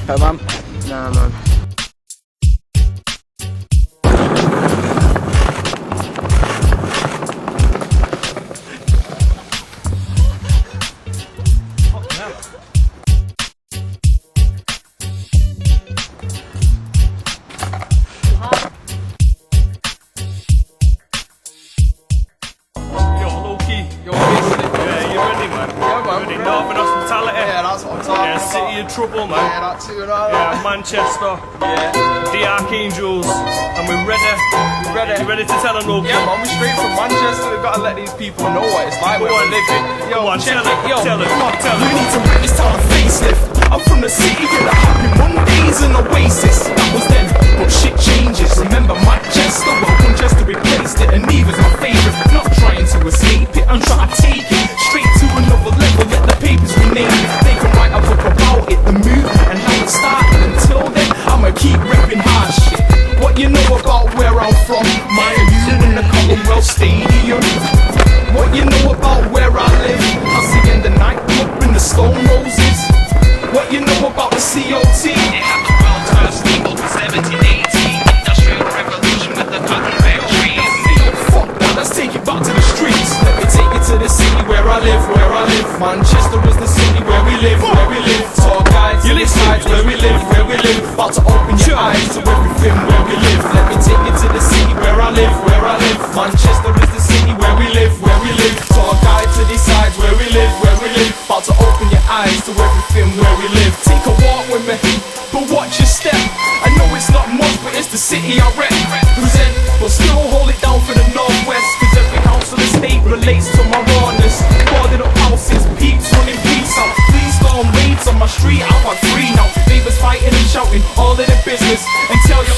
Hey man. Nah, man. Trouble, man. Yeah, that too, no. Yeah, Manchester. Yeah. The Archangels. And we're ready. You ready to tell them, local? Yeah, man, we're straight from Manchester. We've got to let these people know what it's like when we're living. Yo, Go on, check tell it. Yo, tell it. come on, tell You it. need to rip this town a facelift. I'm from the city with a happy Mondays and Oasis. That was then, but shit changes. Remember Manchester? Well, Manchester replaced it, and Neva's my favourite. Not trying to escape it, I'm trying to take it straight to another level. Let the papers rename it. They can write a book about it, the move and how it started. Until then, I'ma keep ripping hard shit. What you know about where I'm from? Mine and you in the Commonwealth Stadium. What you know about where I live? I'll see in the nightclub in the Stone Roses. What you know about the COT? It had the world's first steamboat in 1780. Industrial revolution with the cotton factories. Yo, fuck that, let's take it back to the streets. Let me take you to the city where I live, where I live. Manchester is the city where we live, where we live. Talk guides, you sides where we live, where we live. About to open your eyes to everything where we live. Let me take you to the city where I live, where I live. Manchester is the city where we live, where we live. Talk guide to the sides where we live, where we live. About to open your eyes to everything where we live. Take a walk with me, but watch your step. I know it's not much, but it's the city I represent. But still hold it down for the Northwest, cause every house on the state relates to my rawness. Boarded up houses, peeps running peace out. Please storm raids on my street, I'm on free now. Neighbors fighting and shouting, all in the business. And tell you,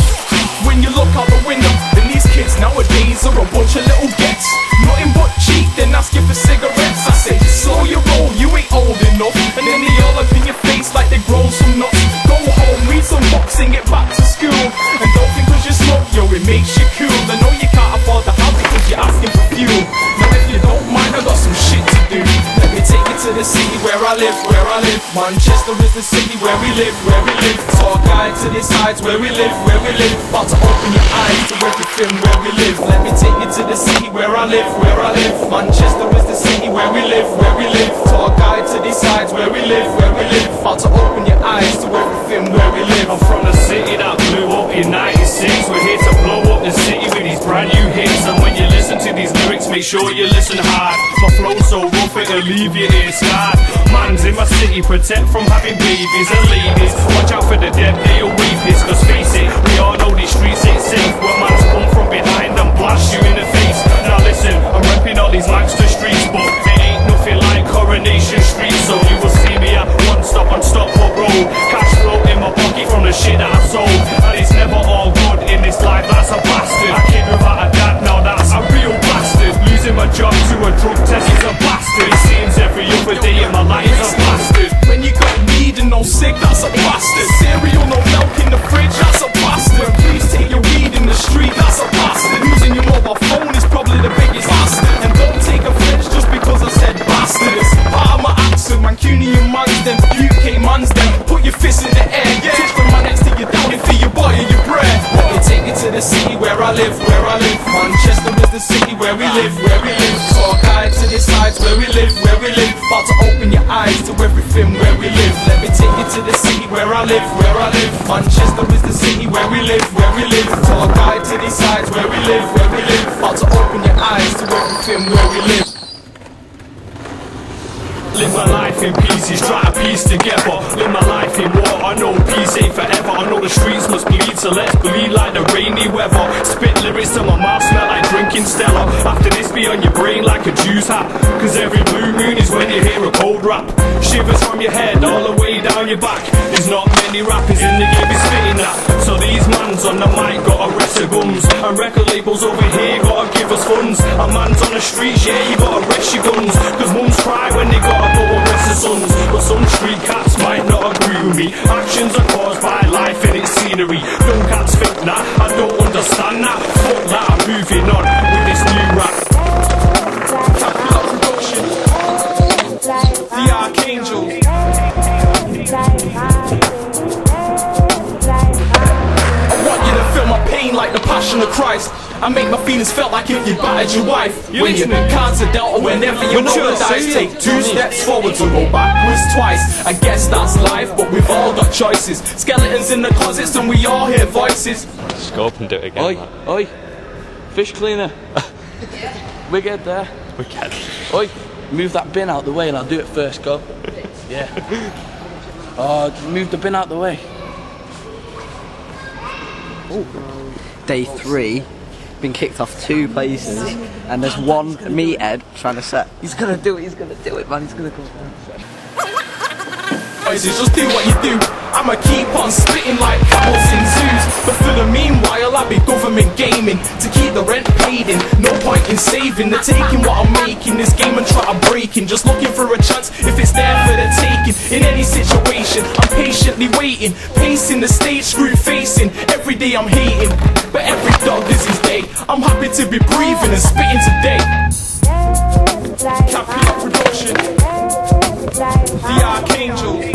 when you look out the window, then these kids nowadays are a bunch of little gets. Nothing but cheap, then asking for cigarettes. I say, slow your roll, you ain't old enough. And then they all up in your face like they grown some nuts. Go home, read some books and get back to school. And don't think cause you smoke, yo, it makes you cool. I know you can't afford the house because you're asking for fuel. Now if you don't mind, I got some shit to do. Let me take you to the city where I live, where I live. Manchester is the city where we live, where we live. Talk guide to the sides where we live, where we live. About to open your eyes to everything where we live. Let me take you to the city where I live, where I live. Manchester is the city where we live, where we live. Talk guide to the sides where we live, where we live. About to open your eyes to everything where we live. I'm from the city that blew up in 96. We're here to blow up the city with these brand new hits. And when you listen to these lyrics, make sure you listen hard. My flow's so rough it'll leave you ear scarred. Man's in my city, protect from having babies and ladies. Watch out for the dead, they'll wave this. Cause face it, we all know these streets ain't safe. Where man's come from behind and blast you in the face. Now listen, I'm repping all these Manchester streets, but it ain't nothing like Coronation Street. So you will see me at one stop on Stockport Road. Cash flow in my pocket from the shit that I sold. And it's never all good in this life, that's a bastard. I kid without a dad, now that's a real bastard. Losing my job to a drug test is a bastard. It seems every other day in my life is a bastard. When you got weed and no cig, that's a bastard. Cereal, no milk in the fridge, that's a bastard. Please take your weed in the street, that's a bastard. Using your mobile phone is probably the biggest bastard. And don't take offense just because I said bastard. It's part of my accent, Mancunian man's them, UK man's them. Put your fist in the air, touch the man next to you down and feel your body and your breath. Let me take you to the city where I live, where I live. Manchester is the city where we live, where we live. Talk guide to the sides where we live, where we live. About to open your eyes to everything where we live. Let me take you to the city where I live, where I live. Manchester is the city where we live, where we live. Talk guide to the sides where we live, where we live. About to open your eyes to everything where we live. Live my life in pieces, try to piece together. Live my life in war, I know peace ain't forever. I know the streets must bleed, so let's bleed like the rainy weather. Spit lyrics till my mouth smell like drinking Stella. After this be on your brain like a juice hat. Cause every blue moon is when you hear a cold rap. Shivers from your head all the way down your back. There's not many rappers in the game who's spitting that. So these mans on the mic got a rest of gums. And record labels over here gotta give us funds. And mans on the streets, yeah, you gotta rest your guns. Cause mums cry when they gotta go arrest their sons. But some street cats might not agree with me. Actions are caused by life and its scenery. Young cats think that, I don't understand that. Fuck that, I'm moving on with this new rap. I make my feelings felt like if you battered your wife. You When your listening? cards are dealt, or whenever you roll the dice, take 2 steps forward to go backwards twice. I guess that's life, but we've all got choices. Skeletons in the closets and we all hear voices. Just go up and do it again. Oi, man. oi, fish cleaner. We get there. We can. Oi, move that bin out the way and I'll do it first, go. Yeah. Oh, move the bin out the way. Day 3, been kicked off 2 places, and there's one meathead trying to set. He's gonna do it, man, he's gonna go down. Voices, just do what you do. I'ma keep on spitting like camels in zoos. But for the meanwhile, I'll be government gaming to keep the rent paid in. No point in saving, they're taking what I'm making. This game and try to breaking, just looking for a chance if it's there for the taking. In any situation, I'm patiently waiting, pacing the stage, screw facing. Every day I'm hating, but every dog is his day. I'm happy to be breathing and spitting today. Cappy Production, the Archangel.